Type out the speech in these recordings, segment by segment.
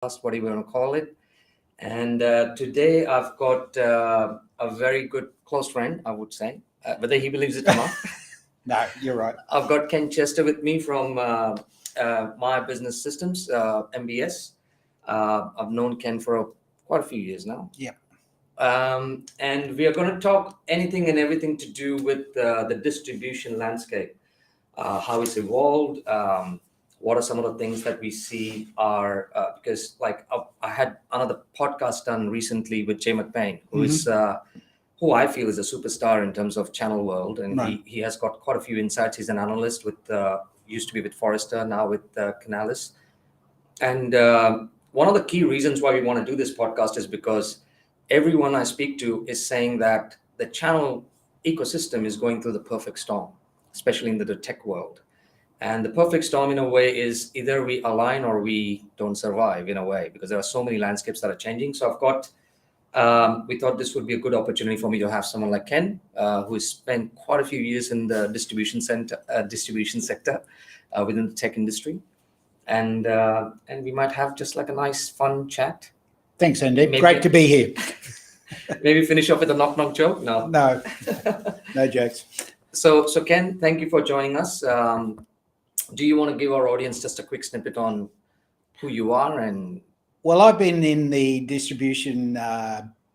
podcast, what do you want to call it. And today I've got a very good close friend, I would say, whether he believes it or not. No, you're right. I've got Ken Chester with me from Meier Business Systems, MBS. I've known Ken for quite a few years now. Yeah. And we are going to talk anything and everything to do with the distribution landscape, how it's evolved, what are some of the things that we see are, because I had another podcast done recently with Jay McBain, who I feel is a superstar in terms of channel world. And Right. he has got quite a few insights. He's an analyst with, used to be with Forrester, now with Canalys. And one of the key reasons why we want to do this podcast is because everyone I speak to is saying that the channel ecosystem is going through the perfect storm, especially in the tech world. And the perfect storm in a way is either we align or we don't survive in a way, because there are so many landscapes that are changing. So I've got, we thought this would be a good opportunity for me to have someone like Ken, who has spent quite a few years in the distribution sector within the tech industry. And we might have just like a nice, fun chat. Thanks, Andy. Great to be here. Maybe finish off with a knock-knock joke? No. No jokes. So Ken, thank you for joining us. Do you want to give our audience just a quick snippet on who you are? And Well, I've been in the distribution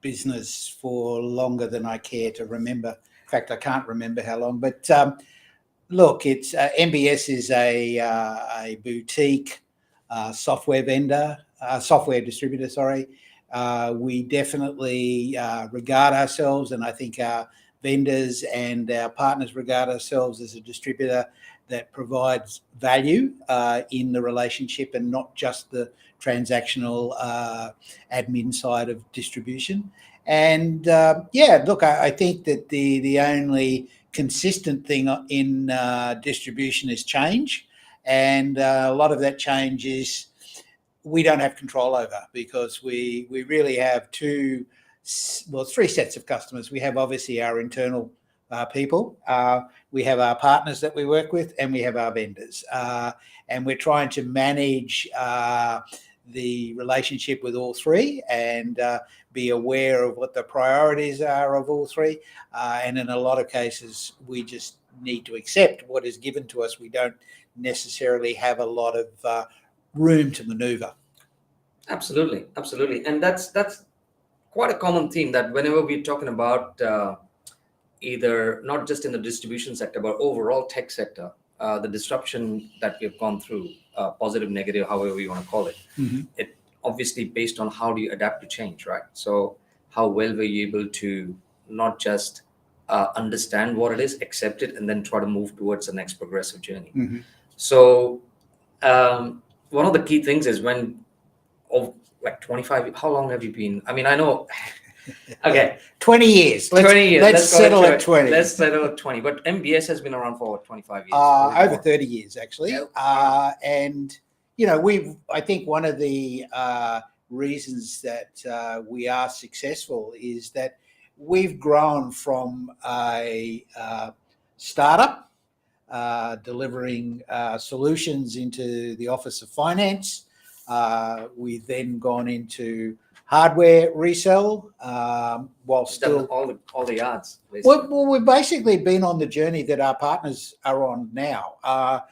business for longer than I care to remember. In fact, I can't remember how long. But look, it's MBS is a boutique software distributor. Sorry, we definitely regard ourselves, and I think our vendors and our partners regard ourselves as a distributor that provides value in the relationship and not just the transactional admin side of distribution. And look, I think that the only consistent thing in distribution is change, and a lot of that change is we don't have control over, because we really have three sets of customers. We have obviously our internal people, we have our partners that we work with, and we have our vendors, and we're trying to manage the relationship with all three and be aware of what the priorities are of all three, and in a lot of cases we just need to accept what is given to us. We don't necessarily have a lot of room to maneuver. Absolutely, and that's quite a common theme, that whenever we're talking about either not just in the distribution sector but overall tech sector, the disruption that we've gone through, positive, negative, however you want to call it, it obviously based on how do you adapt to change, right? So how well were you able to not just understand what it is, accept it, and then try to move towards the next progressive journey. So one of the key things is like 25, how long have you been? I mean, I know, okay. 20 years. 20 years. Let's settle at 20. Let's settle at 20. But MBS has been around for 25 years. Over 30 years, actually. Yeah. And, I think one of the reasons that we are successful is that we've grown from a startup delivering solutions into the Office of Finance. We've then gone into hardware resell, while still all the yards. Basically. Well, we've basically been on the journey that our partners are on now. Our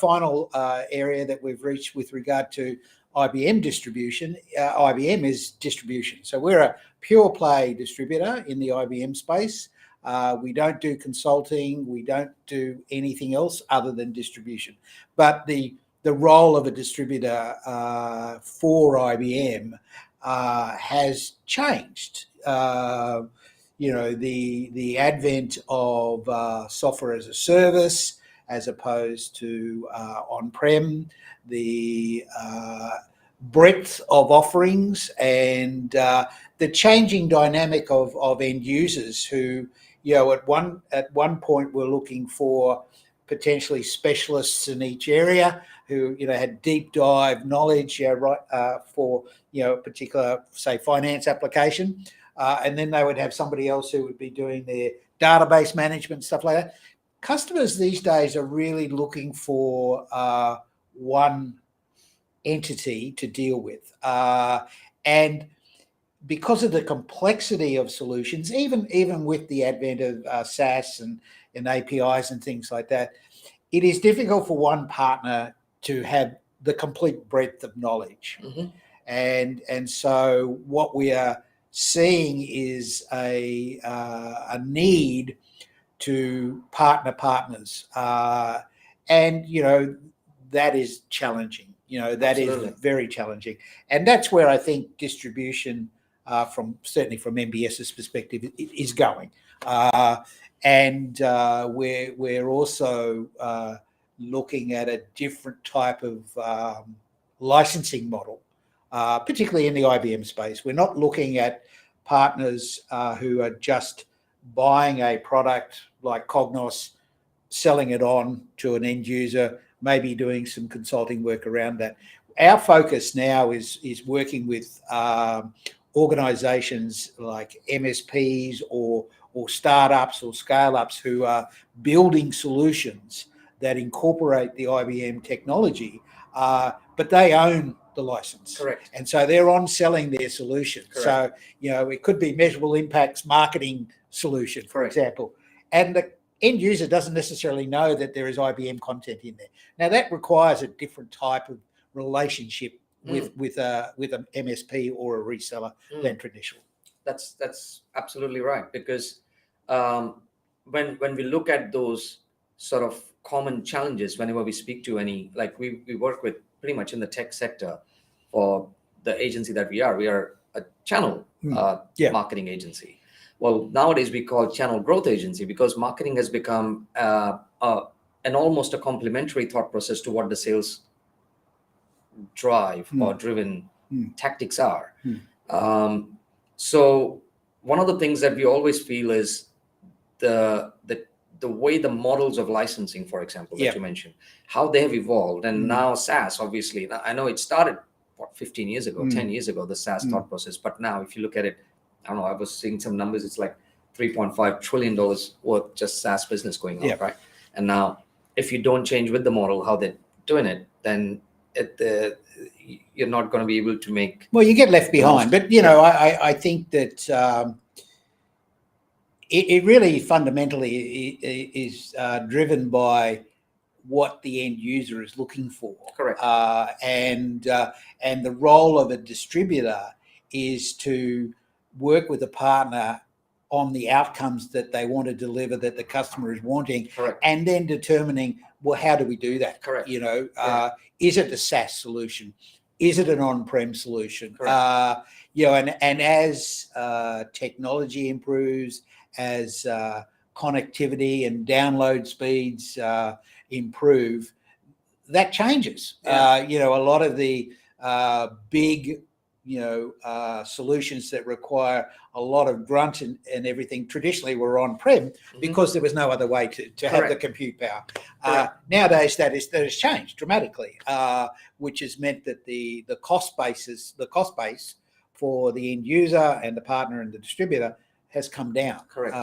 final area that we've reached with regard to IBM distribution, IBM is distribution. So we're a pure play distributor in the IBM space. We don't do consulting. We don't do anything else other than distribution. But the role of a distributor for IBM has changed. The advent of software as a service as opposed to on-prem, the breadth of offerings, and the changing dynamic of end users who, at one point were looking for potentially specialists in each area who had deep dive knowledge for a particular, say, finance application, and then they would have somebody else who would be doing their database management, stuff like that. Customers these days are really looking for one entity to deal with. And because of the complexity of solutions, even with the advent of SaaS and APIs and things like that, it is difficult for one partner to have the complete breadth of knowledge. Mhm. And so what we are seeing is a need to partners, and that is challenging. That Absolutely. is very challenging, and that's where I think distribution, certainly from MBS's perspective, is going. And we're also looking at a different type of licensing model, particularly in the IBM space. We're not looking at partners who are just buying a product like Cognos, selling it on to an end user, maybe doing some consulting work around that. Our focus now is working with organizations like MSPs or startups or scale-ups who are building solutions that incorporate the IBM technology, but they own the license. Correct. And so they're on selling their solution. Correct. So, it could be measurable impacts marketing solution, for Correct. example. And the end user doesn't necessarily know that there is IBM content in there. Now, that requires a different type of relationship with an MSP or a reseller than traditional. That's absolutely right, because when we look at those sort of common challenges, whenever we speak to any, like we work with pretty much in the tech sector for the agency that we are a channel marketing agency. Well, nowadays we call channel growth agency, because marketing has become an almost a complementary thought process to what the sales drive or driven tactics are. So one of the things that we always feel is the way the models of licensing, for example, that you mentioned, how they have evolved. And now SaaS, obviously, I know it started 15 years ago, 10 years ago, the SaaS thought process. But now if you look at it, I don't know, I was seeing some numbers, it's like $3.5 trillion worth just SaaS business going on, right? And now if you don't change with the model, how they're doing it, then you're not going to be able to make. Well, you get left behind. But, I think that it really fundamentally is driven by what the end user is looking for. Correct. And the role of a distributor is to work with a partner on the outcomes that they want to deliver, that the customer is wanting. Correct. And then determining, well, how do we do that? Correct. Is it a SaaS solution? Is it an on-prem solution? Correct. And as technology improves, as connectivity and download speeds improve, that changes. A lot of the big solutions that require a lot of grunt and everything traditionally were on-prem because there was no other way to have the compute power. Nowadays that has changed dramatically, which has meant that the cost base for the end user and the partner and the distributor has come down. Correct.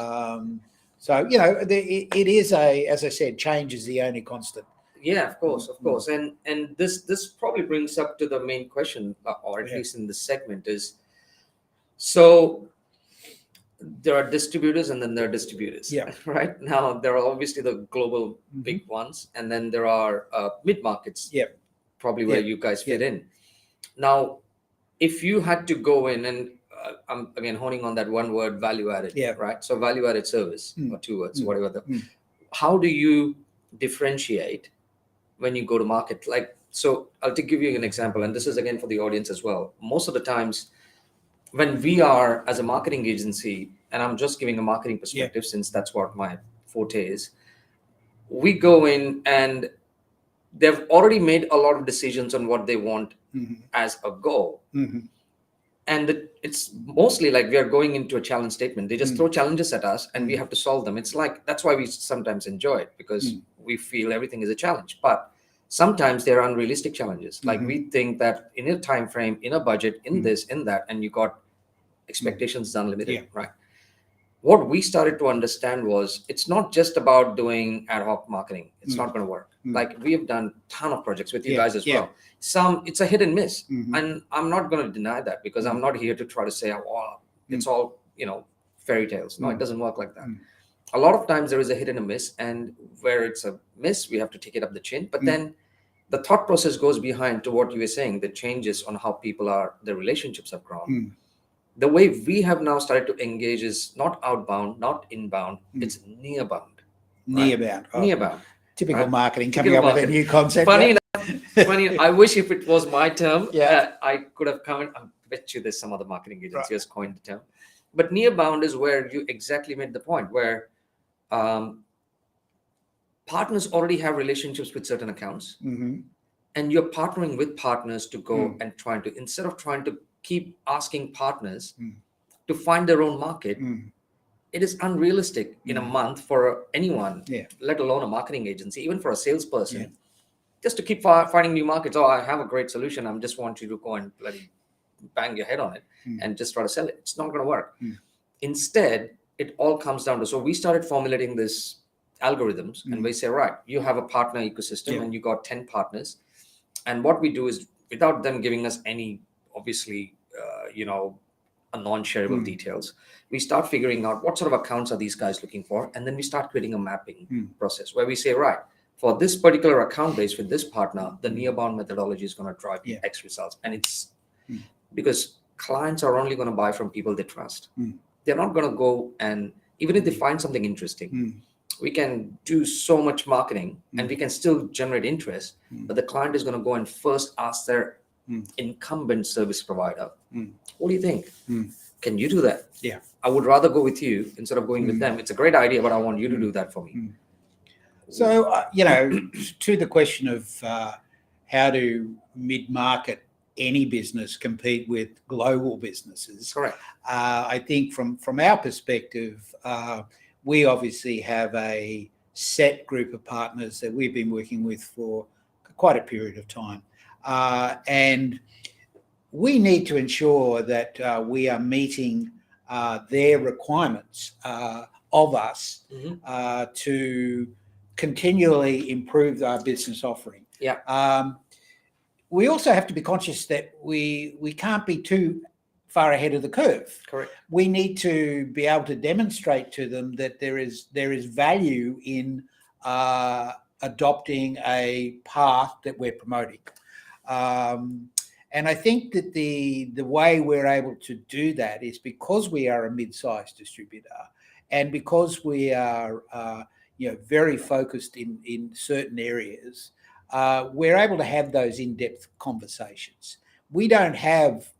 So it is as I said, change is the only constant. Yeah, of course. And this probably brings up to the main question, or at least in this segment, is so there are distributors and then there are distributors. Yeah. Right now, there are obviously the global big ones, and then there are mid markets. Yeah. Probably where you guys fit in. Now, if you had to go in and I'm again honing on that one word, value added. Yeah. Right. So value added service or two words, whatever. How do you differentiate when you go to market? Like, so I'll give you an example, and this is again for the audience as well. Most of the times when we are as a marketing agency, and I'm just giving a marketing perspective since that's what my forte is, we go in and they've already made a lot of decisions on what they want as a goal. And it's mostly like we are going into a challenge statement. They just throw challenges at us and we have to solve them. It's like, that's why we sometimes enjoy it, because we feel everything is a challenge. But sometimes they're unrealistic challenges. Like we think that in a time frame, in a budget, in this, in that, and you got expectations unlimited, right? what we started to understand was it's not just about doing ad hoc marketing. It's not going to work. Like we have done a ton of projects with you guys as well. Some, it's a hit and miss. And I'm not going to deny that, because I'm not here to try to say, oh, it's all, fairy tales. No, it doesn't work like that. A lot of times there is a hit and a miss, and where it's a miss, we have to take it up the chin. But then the thought process goes behind to what you were saying, the changes on how people are, the relationships have grown. The way we have now started to engage is not outbound, not inbound, it's nearbound. Nearbound. Right? Nearbound. Typical marketing, coming up with a new concept. Funny enough, I wish if it was my term, I could have come in. I bet you there's some other marketing agency has coined the term. But nearbound is where you exactly made the point, where partners already have relationships with certain accounts, and you're partnering with partners to go and trying to, instead of trying to keep asking partners to find their own market, it is unrealistic in a month for anyone, let alone a marketing agency, even for a salesperson, just to keep finding new markets. Oh, I have a great solution. I just want you to go and bloody bang your head on it and just try to sell it. It's not going to work. Instead, it all comes down to, so we started formulating this algorithms and we say, right, you have a partner ecosystem and you got 10 partners. And what we do is, without them giving us any, obviously, a non-shareable details, we start figuring out what sort of accounts are these guys looking for. And then we start creating a mapping process where we say, right, for this particular account base with this partner, the nearbound methodology is going to drive X results. And it's because clients are only going to buy from people they trust. They're not going to go, and even if they find something interesting, we can do so much marketing and we can still generate interest, but the client is going to go and first ask their incumbent service provider, what do you think? Can you do that? I would rather go with you instead of going with them. It's a great idea, but I want you to do that for me. So, to the question of how do mid-market any business compete with global businesses? Correct. I think from our perspective, we obviously have a set group of partners that we've been working with for quite a period of time. And we need to ensure that we are meeting their requirements of us to continually improve our business offering. We also have to be conscious that we can't be too far ahead of the curve. Correct. We need to be able to demonstrate to them that there is value in adopting a path that we're promoting. And I think that the way we're able to do that is because we are a mid-sized distributor, and because we are very focused in certain areas. We're able to have those in-depth conversations. We don't have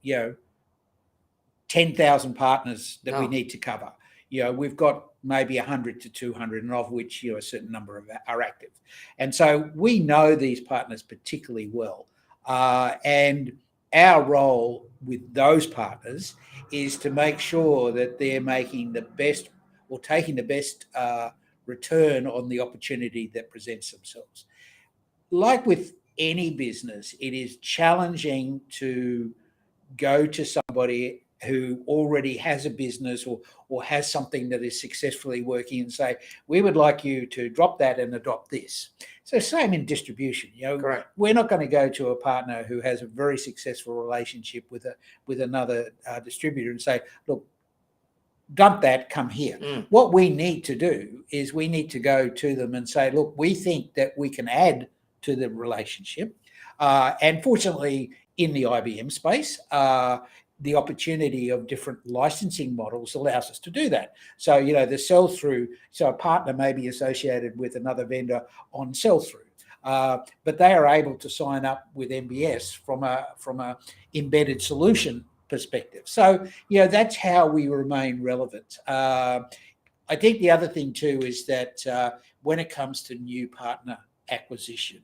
10,000 partners that we need to cover. We've got maybe 100 to 200, and of which a certain number are active. And so we know these partners particularly well. And our role with those partners is to make sure that they're making the best, or taking the best return on the opportunity that presents themselves. Like with any business, it is challenging to go to somebody who already has a business or has something that is successfully working and say, we would like you to drop that and adopt this. So same in distribution. Correct. We're not going to go to a partner who has a very successful relationship with another distributor and say, look, dump that, come here. What we need to do is we need to go to them and say, look, we think that we can add to the relationship. And fortunately, in the IBM space, the opportunity of different licensing models allows us to do that. So, the sell-through, so a partner may be associated with another vendor on sell-through, but they are able to sign up with MBS from a embedded solution perspective. So, that's how we remain relevant. I think the other thing too is that when it comes to new partner acquisition,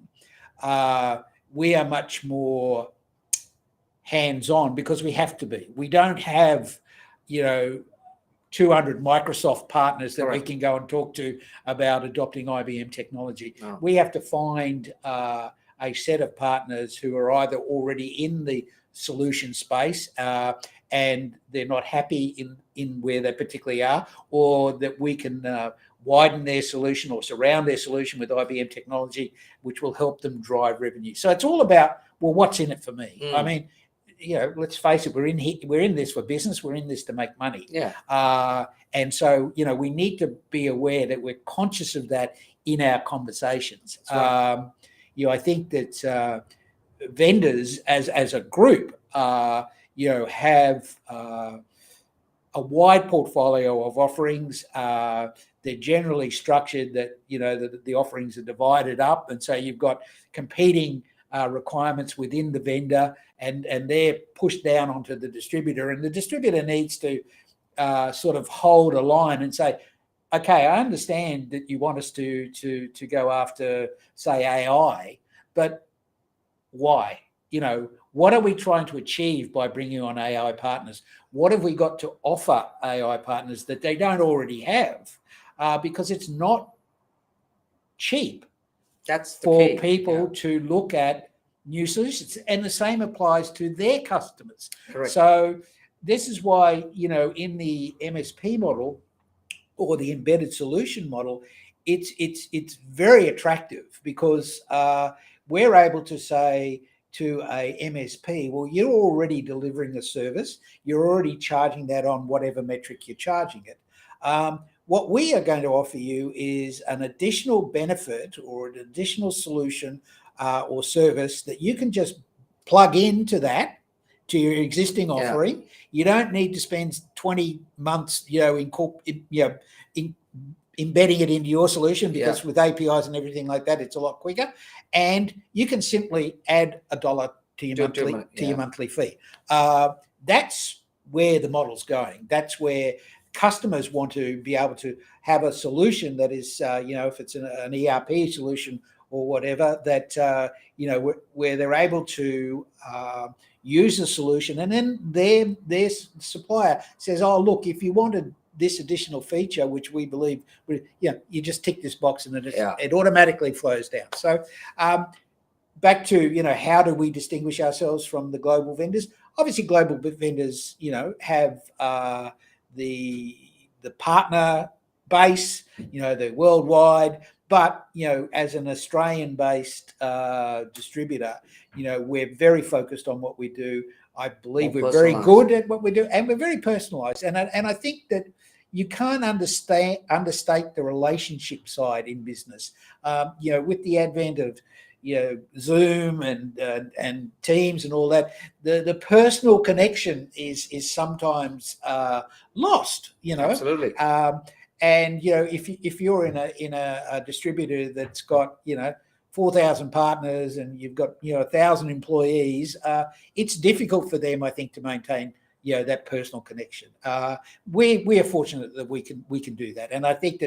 we are much more hands-on because we have to be. We don't have, 200 Microsoft partners that we can go and talk to about adopting IBM technology. We have to find a set of partners who are either already in the solution space, and they're not happy in where they particularly are, or that we can widen their solution or surround their solution with IBM technology, which will help them drive revenue. So it's all about, well, what's in it for me? I mean, let's face it, we're in this for business. We're in this to make money. And so, we need to be aware that we're conscious of that in our conversations. Right. I think that vendors as a group, have a wide portfolio of offerings. They're generally structured that, the offerings are divided up. And so you've got competing requirements within the vendor, and they're pushed down onto the distributor. And the distributor needs to sort of hold a line and say, okay, I understand that you want us to go after, say, AI, but why? What are we trying to achieve by bringing on AI partners? What have we got to offer AI partners that they don't already have? Because it's not cheap. That's for people to look at new solutions, and the same applies to their customers. Correct. So this is why, in the MSP model or the embedded solution model, it's very attractive, because we're able to say to a MSP, well, you're already delivering a service, you're already charging that on whatever metric you're charging it. What we are going to offer you is an additional benefit or an additional solution or service that you can just plug into that, to your existing offering. You don't need to spend 20 months, embedding it into your solution, because with APIs and everything like that, it's a lot quicker. And you can simply add $1 to your monthly fee. That's where the model's going. That's where customers want to be able to have a solution that is, if it's an ERP solution or whatever, that, where they're able to use the solution, and then their supplier says, oh, look, if you wanted this additional feature, which we believe, you just tick this box and it automatically flows down. So back to, how do we distinguish ourselves from the global vendors? Obviously, global vendors, have the partner base, they're worldwide. But, as an Australian-based distributor, we're very focused on what we do. I believe we're very good at what we do, and we're very personalised. And I think that you can't understate the relationship side in business. With the advent of Zoom and Teams and all that, the personal connection is sometimes lost. Absolutely. And if you're in a distributor that's got 4,000 partners and you've got 1,000 employees, it's difficult for them, I think, to maintain that personal connection. We are fortunate that we can do that, and I think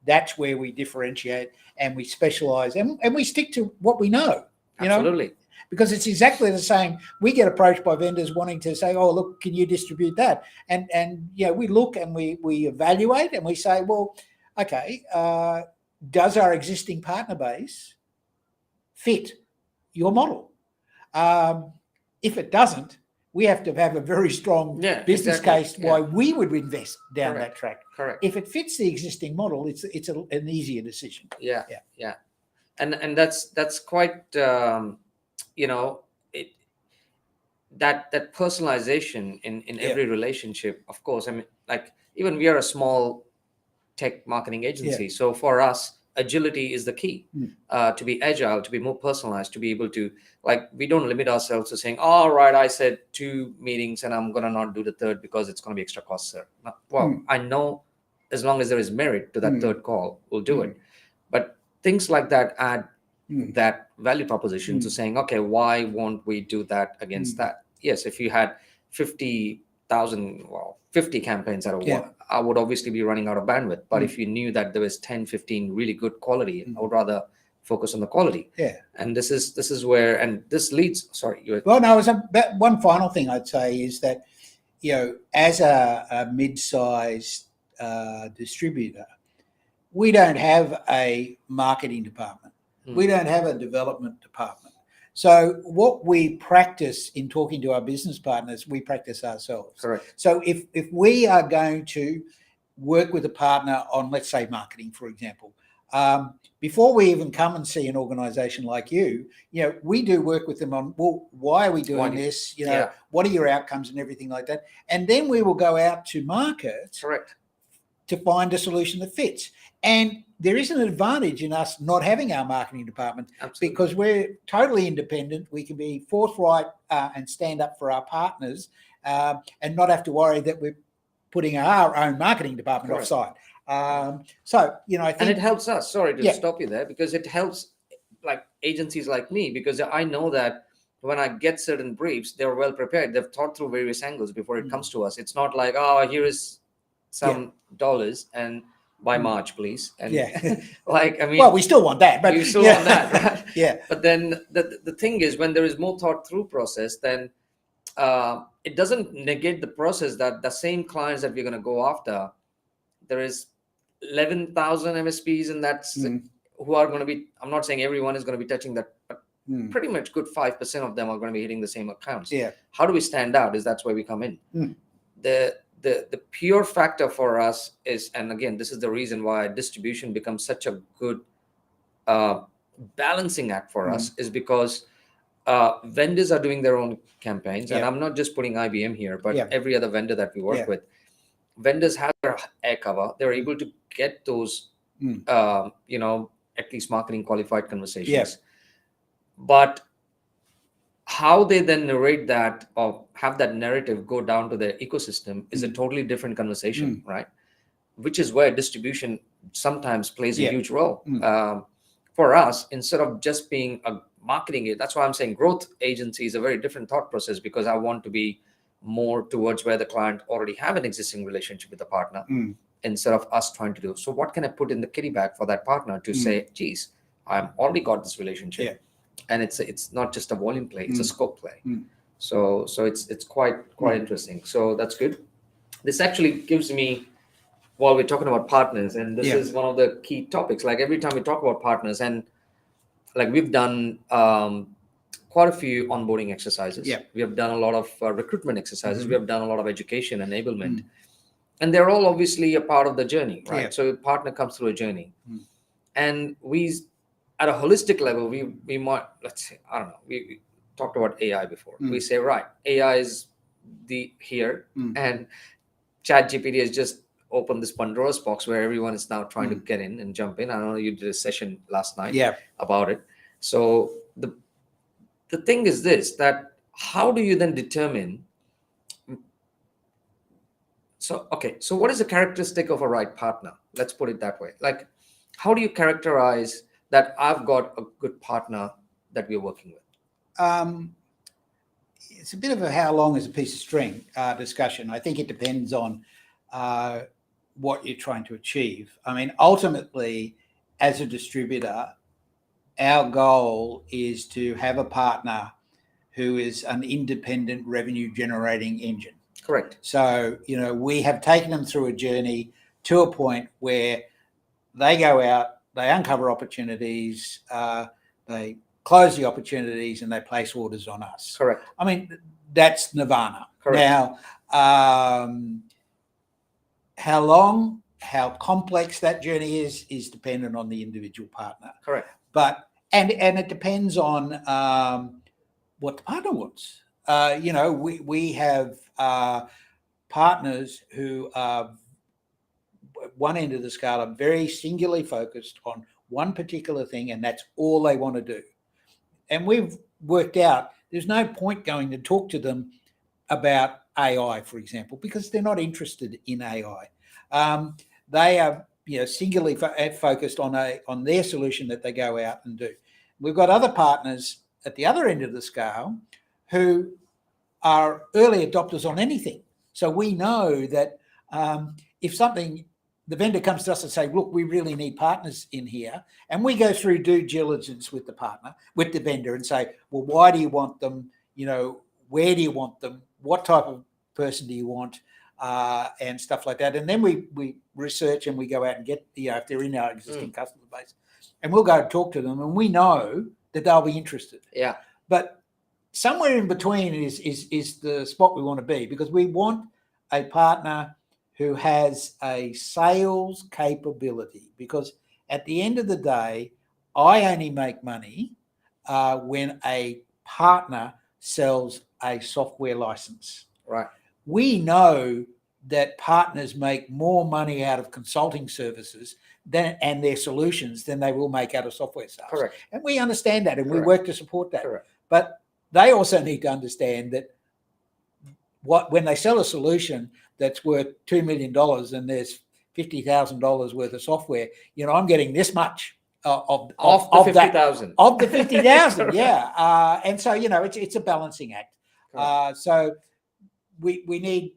that's where we differentiate and we specialize, and we stick to what we know. Absolutely. Because it's exactly the same. We get approached by vendors wanting to say, oh, look, can you distribute that? And we look and we evaluate and we say, well, okay, does our existing partner base fit your model? If it doesn't, we have to have a very strong business case why we would invest down that track. Correct. If it fits the existing model, it's an easier decision. Yeah. And that's quite that personalization in every relationship. Of course, I mean, like, even we are a small tech marketing agency, so for us, agility is the key. To be agile, to be more personalized, to be able to, like, we don't limit ourselves to saying, all right, I said 2 meetings and I'm gonna not do the third because it's gonna be extra cost, sir. Well, I know as long as there is merit to that third call, we'll do it. But things like that add that value proposition to saying, okay, why won't we do that against that? Yes, if you had 50,000, 50 campaigns at a while, I would obviously be running out of bandwidth. But if you knew that there was 10, 15 really good quality, I would rather focus on the quality. And this is where, and this leads, Well, no, one final thing I'd say is that, as a mid-sized distributor, we don't have a marketing department. We don't have a development department. So what we practice in talking to our business partners, we practice ourselves. Correct. So if we are going to work with a partner on, let's say, marketing, for example, before we even come and see an organization like you, we do work with them on, well, why are we doing this? What are your outcomes and everything like that? And then we will go out to market. Correct. To find a solution that fits. And there is an advantage in us not having our marketing department. Absolutely. Because we're totally independent. We can be forthright and stand up for our partners and not have to worry that we're putting our own marketing department offside. So, I think... And it helps us, sorry to stop you there, because it helps like agencies like me, because I know that when I get certain briefs, they're well prepared. They've thought through various angles before it comes to us. It's not like, oh, here is some dollars and by March, please. And well, we still want that, but you still want that, right? Yeah. But then the thing is, when there is more thought through process, then it doesn't negate the process that the same clients that we're going to go after, there is 11,000 MSPs, and that's who are going to be, I'm not saying everyone is going to be touching that, but pretty much good 5% of them are going to be hitting the same accounts. Yeah. How do we stand out? That's where we come in. The pure factor for us is, and again, this is the reason why distribution becomes such a good balancing act for us, is because vendors are doing their own campaigns. And I'm not just putting IBM here, but every other vendor that we work with. Vendors have their air cover. They're able to get those, at least marketing qualified conversations. Yes. But how they then narrate that or have that narrative go down to their ecosystem is a totally different conversation, right? Which is where distribution sometimes plays a huge role. For us, instead of just being a marketing, that's why I'm saying growth agency is a very different thought process, because I want to be more towards where the client already have an existing relationship with the partner, instead of us trying to do. So what can I put in the kitty bag for that partner to say, geez, I've already got this relationship. Yeah. And it's not just a volume play, it's a scope play. So it's quite interesting. So that's good. This actually gives me, while we're talking about partners, and this is one of the key topics, like every time we talk about partners, and like we've done quite a few onboarding exercises. We have done a lot of recruitment exercises. We have done a lot of education enablement, and they're all obviously a part of the journey, right? So a partner comes through a journey, and we, at a holistic level, we might, let's say, I don't know, we talked about AI before. We say, right, AI is here, and ChatGPT has just opened this Pandora's box where everyone is now trying to get in and jump in. I know you did a session last night about it. So the thing is this, that how do you then determine? So what is the characteristic of a right partner? Let's put it that way. Like, how do you characterize that I've got a good partner that we're working with? It's a bit of a how long is a piece of string discussion. I think it depends on what you're trying to achieve. I mean, ultimately, as a distributor, our goal is to have a partner who is an independent revenue generating engine. Correct. So, we have taken them through a journey to a point where they go out, they uncover opportunities, they close the opportunities, and they place orders on us. Correct. I mean, that's nirvana. Correct. Now, how long, how complex that journey is dependent on the individual partner. Correct. But and it depends on what the partner wants. We have partners who are one end of the scale are very singularly focused on one particular thing, and that's all they want to do. And we've worked out there's no point going to talk to them about AI, for example, because they're not interested in AI. They are singularly focused on their solution that they go out and do. We've got other partners at the other end of the scale who are early adopters on anything. So we know that if the vendor comes to us and say, look, we really need partners in here, and we go through due diligence with the partner, with the vendor, and say, well, why do you want them? Where do you want them? What type of person do you want? And stuff like that. And then we research and we go out and get, if they're in our existing customer base, and we'll go talk to them, and we know that they'll be interested. Yeah. But somewhere in between is the spot we want to be, because we want a partner who has a sales capability. Because at the end of the day, I only make money when a partner sells a software license. Right. We know that partners make more money out of consulting services and their solutions than they will make out of software sales. Correct. And we understand that, and Correct. we work to support that. Correct. But they also need to understand that when they sell a solution that's worth $2 million and there's $50,000 worth of software, I'm getting this much of the 50,000. Of the 50,000, yeah. And so, it's a balancing act. So we need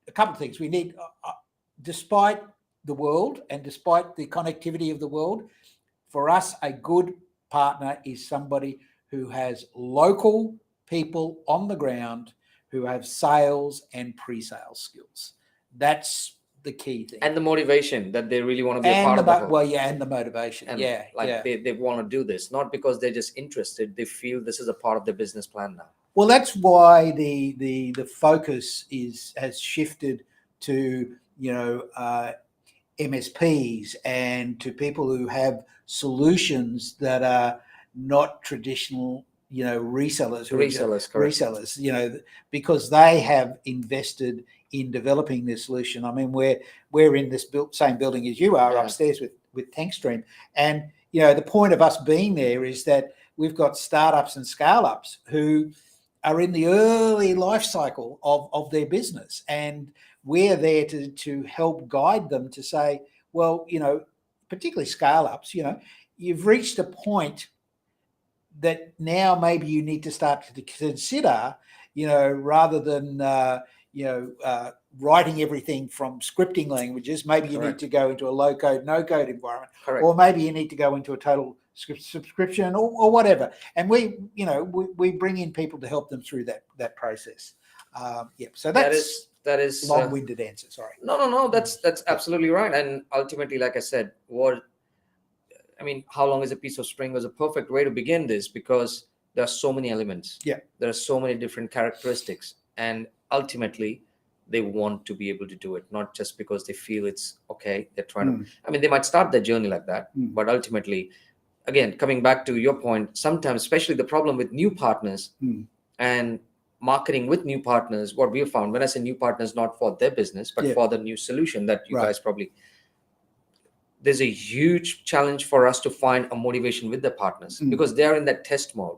a couple of things. We need, despite the world and despite the connectivity of the world, for us, a good partner is somebody who has local people on the ground who have sales and pre-sales skills. That's the key thing. And the motivation that they really want to be a part of the whole. Well, yeah, and the motivation. And yeah. They want to do this, not because they're just interested. They feel this is a part of their business plan now. Well, that's why the focus has shifted to MSPs and to people who have solutions that are not traditional resellers. Resellers, because they have invested in developing this solution. I mean, we're in this same building as you are, upstairs with Tankstream, and the point of us being there is that we've got startups and scale-ups who are in the early life cycle of their business, and we're there to help guide them to say, well, particularly scale-ups, you've reached a point that now maybe you need to start to consider, rather than writing everything from scripting languages, maybe you need to go into a low-code, no-code environment. Correct. Or maybe you need to go into a total subscription or whatever. And we bring in people to help them through that process. So that is long-winded answer. Sorry. No. That's absolutely right. And ultimately, like I said, how long is a piece of string was a perfect way to begin this, because there are so many elements. Yeah. There are so many different characteristics, and ultimately they want to be able to do it, not just because they feel it's okay. They're trying to, they might start their journey like that, but ultimately, again, coming back to your point, sometimes, especially the problem with new partners and marketing with new partners, what we have found, when I say new partners, not for their business, but for the new solution that you guys probably, there's a huge challenge for us to find a motivation with the partners, because they're in that test mode.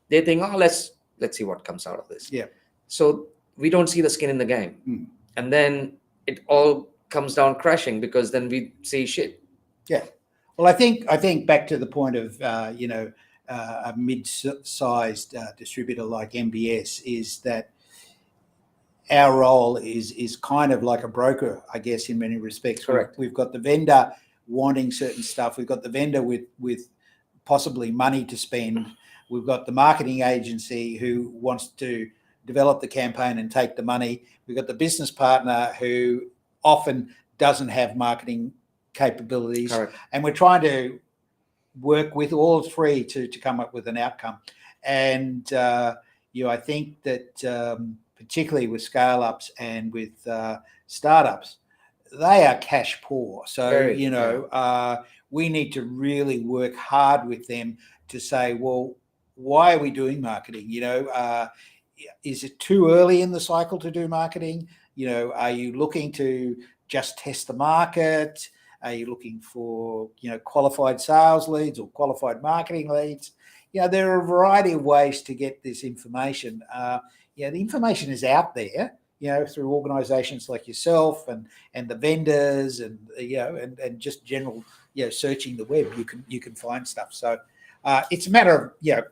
They think, let's see what comes out of this. Yeah. So we don't see the skin in the game. And then it all comes down crashing, because then we see shit. Yeah. Well, I think back to the point of, a mid-sized distributor like MBS, is that our role is kind of like a broker, I guess, in many respects. Correct. We've got the vendor wanting certain stuff. We've got the vendor with possibly money to spend. We've got the marketing agency who wants to develop the campaign and take the money. We've got the business partner who often doesn't have marketing capabilities. Correct. And we're trying to work with all three to come up with an outcome. And I think that particularly with scale-ups and with startups, they are cash poor. So, we need to really work hard with them to say, well, why are we doing marketing? Is it too early in the cycle to do marketing? Are you looking to just test the market? Are you looking for, qualified sales leads or qualified marketing leads? There are a variety of ways to get this information. The information is out there, through organisations like yourself and the vendors and just general, searching the web, you can find stuff. So it's a matter of,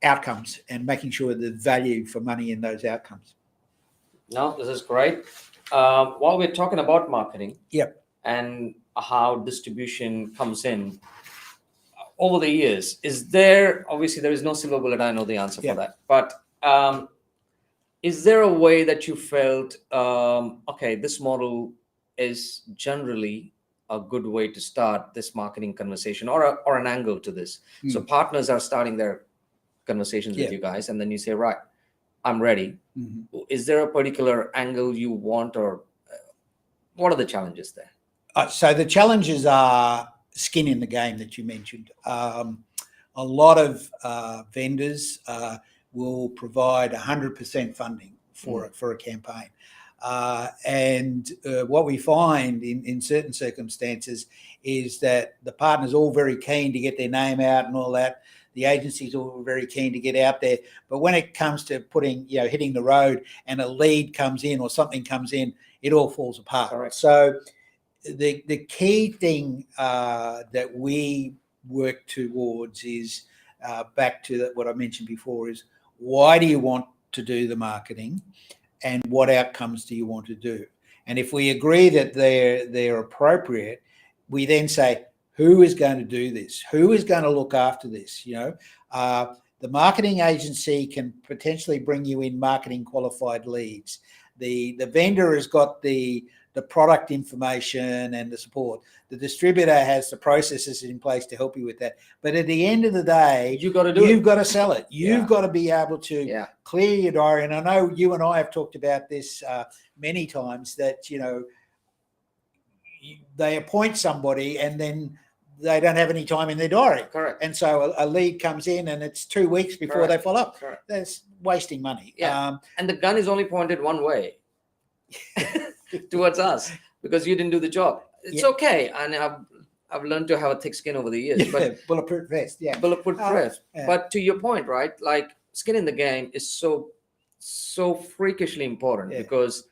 outcomes and making sure there's value for money in those outcomes. No, this is great. While we're talking about marketing, and how distribution comes in over the years, obviously there is no silver bullet, I know the answer for that, but is there a way that you felt, this model is generally a good way to start this marketing conversation, or an angle to this? So partners are starting their conversations Yeah. with you guys, and then you say, right, I'm ready. Mhm. Is there a particular angle you want, or what are the challenges there? So the challenges are skin in the game that you mentioned. A lot of vendors will provide 100% funding for a campaign. And what we find in certain circumstances is that the partner's all very keen to get their name out and all that. The agency's all very keen to get out there. But when it comes to hitting the road and a lead comes in or something comes in, it all falls apart. Correct. So the key thing that we work towards is back to what I mentioned before, is why do you want to do the marketing and what outcomes do you want to do? And if we agree that they're appropriate, we then say, who is going to do this? Who is going to look after this? The marketing agency can potentially bring you in marketing qualified leads. The vendor has got the product information and the support. The distributor has the processes in place to help you with that. But at the end of the day, you've got to sell it. You've got to be able to clear your diary. And I know you and I have talked about this many times, that they appoint somebody and then they don't have any time in their diary. Correct. And so a lead comes in and it's 2 weeks before they follow up. Correct. That's wasting money. Yeah. And the gun is only pointed one way. Towards us, because you didn't do the job. It's okay, and I've learned to have a thick skin over the years. But bulletproof vest, bulletproof vest. But to your point, right? Like, skin in the game is so freakishly important, because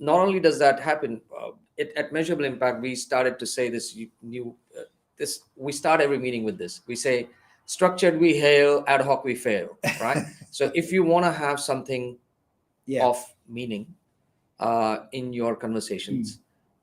not only does that happen, at Measurable Impact, we started to say this. We start every meeting with this. We say, structured we hail, ad hoc we fail. Right. So if you want to have something of meaning in your conversations,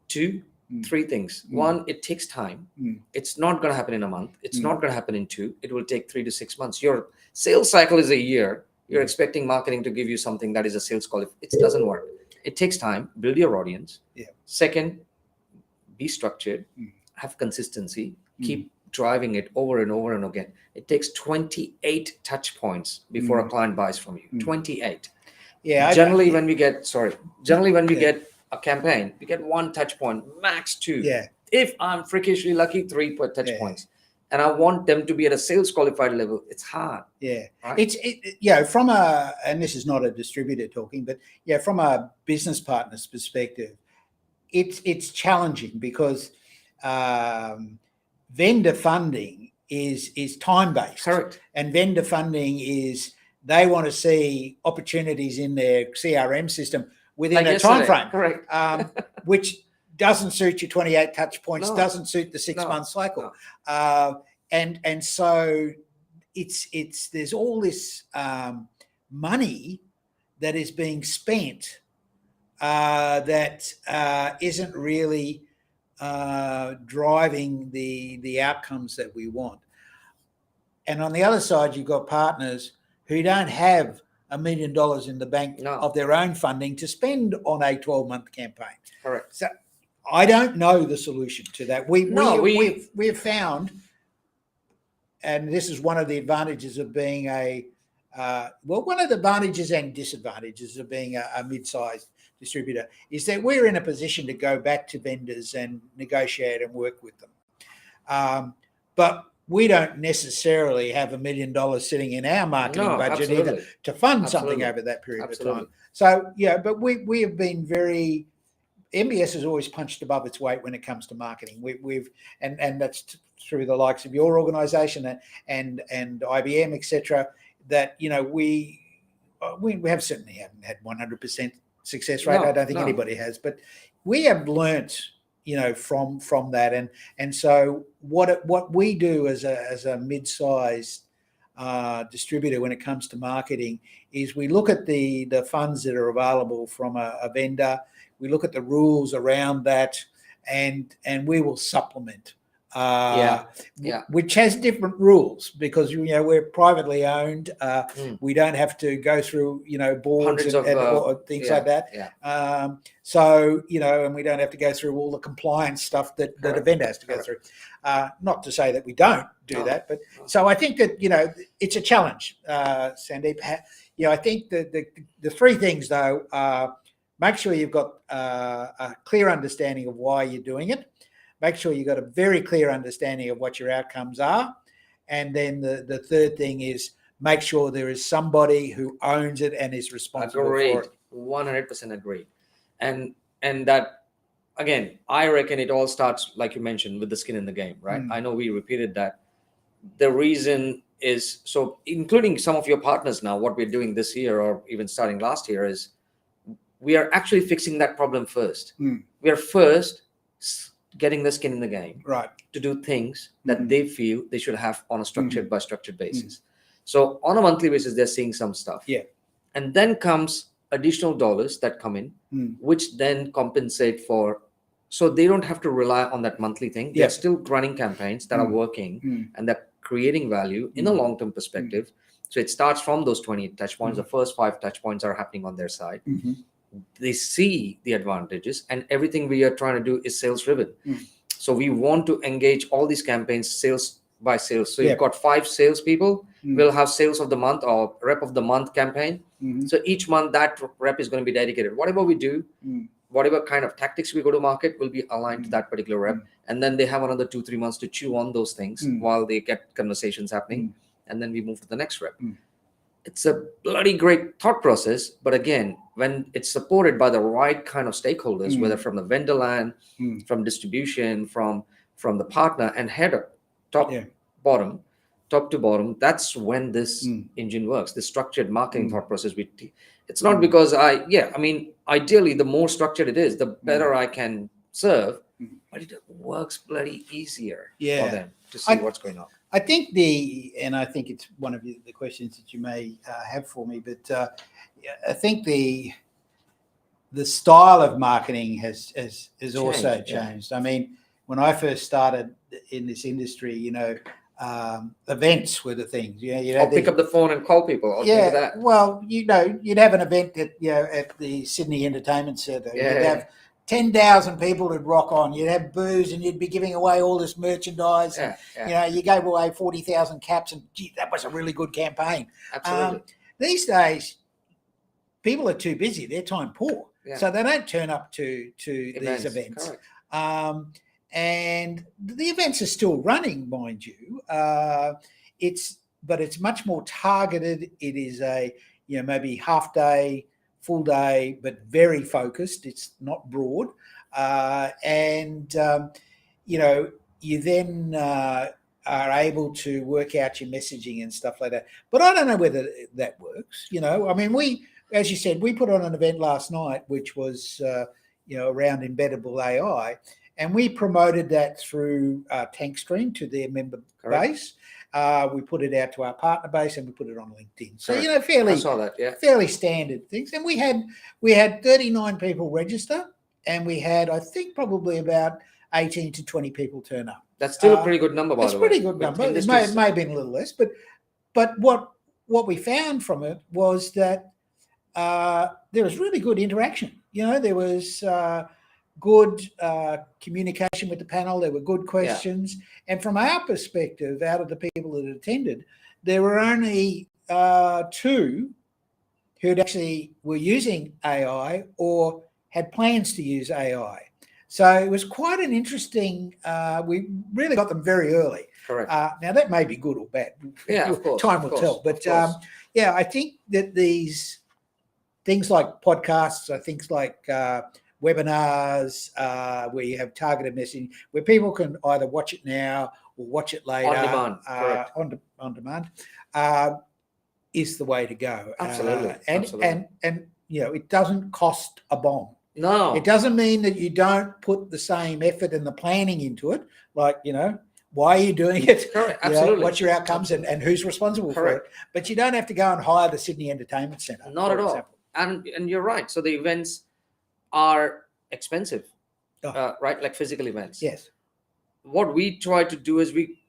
2, 3 things. 1, it takes time. It's not going to happen in a month. It's not going to happen in 2. It will take 3 to 6 months. Your sales cycle is a year. You're expecting marketing to give you something that is a sales call. It doesn't work. It takes time. Build your audience. Second, be structured. Have consistency. Keep driving it over and over and again. It takes 28 touch points before a client buys from you. 28. Generally, when we get a campaign, we get 1 touch point, max 2. If I'm freakishly lucky, 3 per touch points. And I want them to be at a sales qualified level. It's hard. Right? From and this is not a distributor talking, but from a business partner's perspective, it's challenging, because vendor funding is time based. Correct. And vendor funding is, they want to see opportunities in their CRM system within a time frame. Correct. Which doesn't suit your 28 touch points, doesn't suit the 6-month cycle. And so there's all this money that is being spent that isn't really driving the outcomes that we want. And on the other side, you've got partners who don't have $1 million in the bank of their own funding to spend on a 12-month campaign. Correct. So I don't know the solution to that. We've found, and this is one of the advantages of being one of the advantages and disadvantages of being a mid-sized distributor, is that we're in a position to go back to vendors and negotiate and work with them. But we don't necessarily have $1 million sitting in our marketing budget either to fund something over that period of time. So but we have been very. MBS has always punched above its weight when it comes to marketing. And that's through the likes of your organisation and IBM, etc. That we have certainly haven't had 100% success rate. I don't think anybody has, but we have learnt from that, and so what we do as a mid-sized distributor when it comes to marketing is we look at the funds that are available from a vendor. We look at the rules around that, and we will supplement Yeah. Yeah. which has different rules because we're privately owned. We don't have to go through boards Hundreds and of, or things like that. Yeah. So and we don't have to go through all the compliance stuff that a Correct. vendor has to go Correct. through. Not to say that we don't do No. that, but so I think that it's a challenge, Sandeep. I think that the three things though are: make sure you've got a clear understanding of why you're doing it. Make sure you've got a very clear understanding of what your outcomes are. And then the third thing is make sure there is somebody who owns it and is responsible for it. 100% agreed. And that, again, I reckon it all starts, like you mentioned, with the skin in the game, right? I know we repeated that. The reason is, so including some of your partners now, what we're doing this year or even starting last year is we are actually fixing that problem first. We are first getting the skin in the game, right, to do things that they feel they should have on a structured by structured basis. So on a monthly basis, they're seeing some stuff. Yeah. And then comes additional dollars that come in, which then compensate for, so they don't have to rely on that monthly thing. They're still running campaigns that are working and they're creating value in a long-term perspective. So it starts from those 20 touch points. The first 5 touch points are happening on their side. They see the advantages, and everything we are trying to do is sales driven. So we want to engage all these campaigns sales by sales. So you've got 5 salespeople. We'll have sales of the month or rep of the month campaign. So each month that rep is going to be dedicated. Whatever we do, whatever kind of tactics we go to market will be aligned to that particular rep. And then they have another 2-3 months to chew on those things while they get conversations happening. And then we move to the next rep. It's a bloody great thought process. But again, when it's supported by the right kind of stakeholders, whether from the vendor land, from distribution, from the partner and header, top to bottom, that's when this engine works. The structured marketing thought process. It's not because ideally, the more structured it is, the better I can serve, but it works bloody easier for them to see what's going on. I think I think it's one of the questions that you may have for me, but I think the style of marketing has also changed. I mean, when I first started in this industry, events were the things. I'll pick up the phone and call people. I'll think of that. Well, you'd have an event at the Sydney Entertainment Centre. You'd have 10,000 people would rock on. You'd have booze and you'd be giving away all this merchandise. You gave away 40,000 caps, and gee, that was a really good campaign. Absolutely. These days, people are too busy. They're time poor. So they don't turn up to these events. And the events are still running, mind you. But it's much more targeted. It is a maybe half day, full day, but very focused. It's not broad. You then are able to work out your messaging and stuff like that. But I don't know whether that works. I mean, as you said, we put on an event last night, which was, around embeddable AI, and we promoted that through TankStream to their member base. We put it out to our partner base and we put it on LinkedIn. So, fairly, I saw that, fairly standard things. And we had 39 people register, and we had, I think, probably about 18 to 20 people turn up. That's still a pretty good number, by the way. It's a pretty good number. It may have been a little less, but what we found from it was that there was really good interaction. There was good communication with the panel. There were good questions. And from our perspective, out of the people that attended, there were only 2 who actually were using AI or had plans to use AI. So it was quite an interesting, we really got them very early. Correct. Now, that may be good or bad. Of course. Time will tell. But I think that these things like podcasts, things like webinars, where you have targeted messaging, where people can either watch it now or watch it later. On demand. Correct. On demand, is the way to go. Absolutely. And it doesn't cost a bomb. No. It doesn't mean that you don't put the same effort and the planning into it. Like, why are you doing it? Correct. Absolutely. What's your outcomes and who's responsible for it? But you don't have to go and hire the Sydney Entertainment Centre. Not at all. And you're right. So the events are expensive, right? Like physical events. Yes. what we try to do is we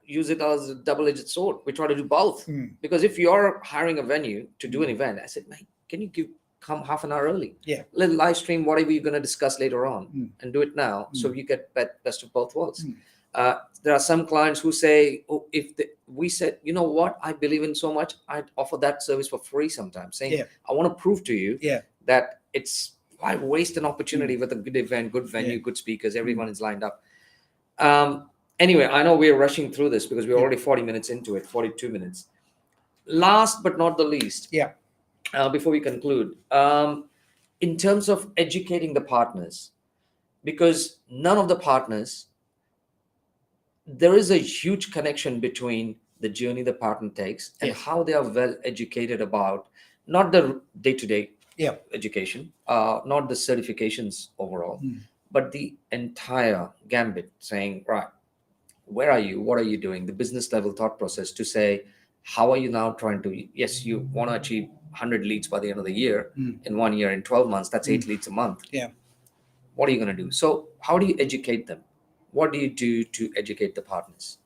use it as a double-edged sword. We try to do both. Because if you're hiring a venue to do an event, I said, mate, can you come half an hour early? Yeah. Little live stream, whatever you're going to discuss later on, and do it now, so you get best of both worlds. There are some clients who say, oh, we said, you know what, I believe in so much, I'd offer that service for free sometimes, saying, I want to prove to you that it's, why waste an opportunity with a good event, good venue, good speakers, everyone is lined up. Anyway, I know we're rushing through this because we're already 40 minutes into it, 42 minutes. Last but not the least, before we conclude, in terms of educating the partners, because none of the partners, there is a huge connection between the journey the partner takes and how they are well educated about not the day-to-day education, not the certifications overall, but the entire gambit, saying, right, where are you? What are you doing? The business level thought process to say, how are you now trying to, yes, you want to achieve 100 leads by the end of the year, in 1 year, in 12 months, that's 8 leads a month. What are you going to do? So how do you educate them? What do you do to educate the partners?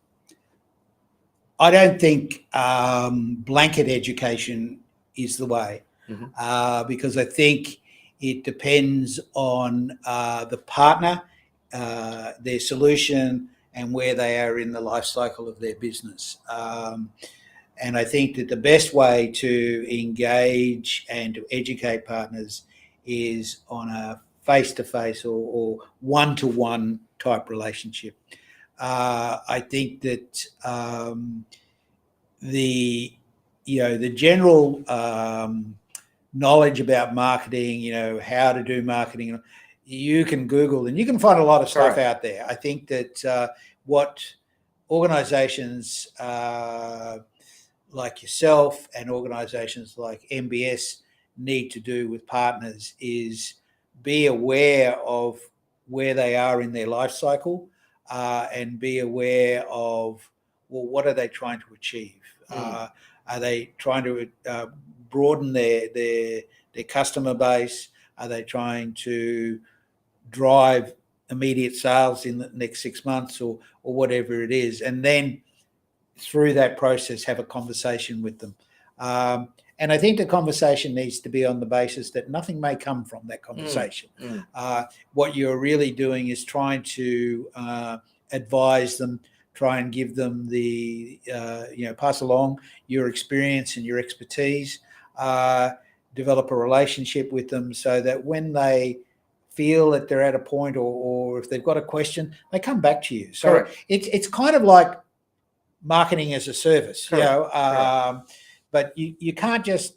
I don't think blanket education is the way, because I think it depends on the partner, their solution, and where they are in the life cycle of their business. And I think that the best way to engage and to educate partners is on a face-to-face or one-to-one type relationship. I think that the general knowledge about marketing, how to do marketing, you can Google and you can find a lot of stuff out there. I think that what organizations like yourself and organizations like MBS need to do with partners is be aware of where they are in their life cycle, and be aware of, well, what are they trying to achieve? Are they trying to broaden their customer base? Are they trying to drive immediate sales in the next 6 months or whatever it is? And then through that process, have a conversation with them. And I think the conversation needs to be on the basis that nothing may come from that conversation. What you're really doing is trying to advise them, try and give them the, pass along your experience and your expertise, develop a relationship with them so that when they feel that they're at a point or if they've got a question, they come back to you. So it's kind of like marketing as a service, but you can't just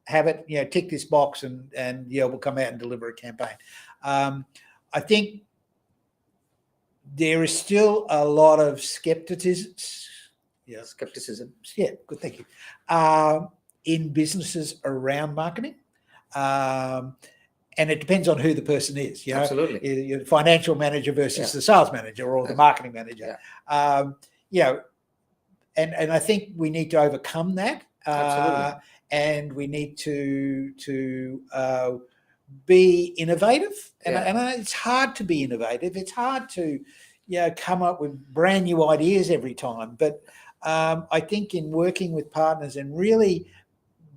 have it, tick this box and we'll come out and deliver a campaign. I think there is still a lot of skepticism. Yeah, good, thank you. In businesses around marketing. And it depends on who the person is. Absolutely. Your financial manager versus the sales manager or the marketing manager. And I think we need to overcome that. And we need to be innovative. And it's hard to be innovative. It's hard to come up with brand new ideas every time. But I think in working with partners and really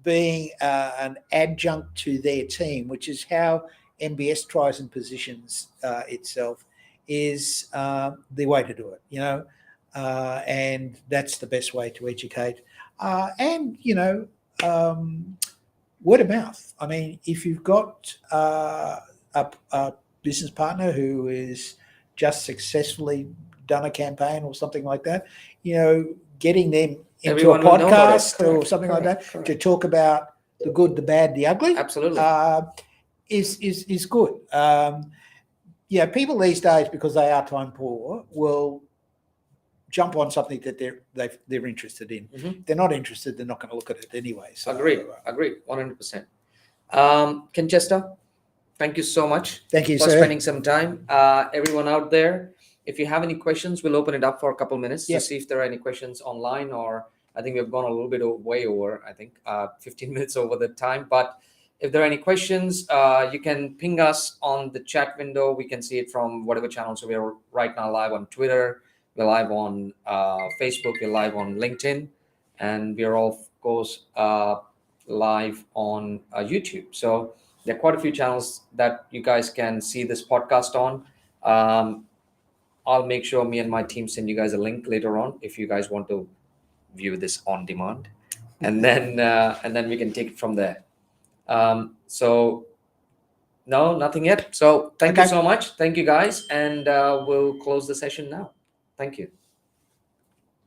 being an adjunct to their team, which is how MBS tries and positions itself, is the way to do it, and that's the best way to educate. And, word of mouth. I mean, if you've got a business partner who is just successfully done a campaign or something like that, getting them into a podcast or something like that to talk about the good, the bad, the ugly. Absolutely. Is good. People these days, because they are time poor, will jump on something that they're interested in. If they're not interested, they're not going to look at it anyway. So, Agreed, 100%. Ken Chester, thank you so much. Thank you, for sir. spending some time. Everyone out there, if you have any questions, we'll open it up for a couple minutes to see if there are any questions online, or I think we've gone a little bit way over, 15 minutes over the time. But If there are any questions, you can ping us on the chat window. We can see it from whatever channel. So we're right now live on Twitter, we're live on Facebook, we're live on LinkedIn, and we're of course live on YouTube. So there are quite a few channels that you guys can see this podcast on. I'll make sure me and my team send you guys a link later on if you guys want to view this on demand, and then we can take it from there. So no, nothing yet. So thank you Okay. so much. Thank you guys, and we'll close the session now. Thank you.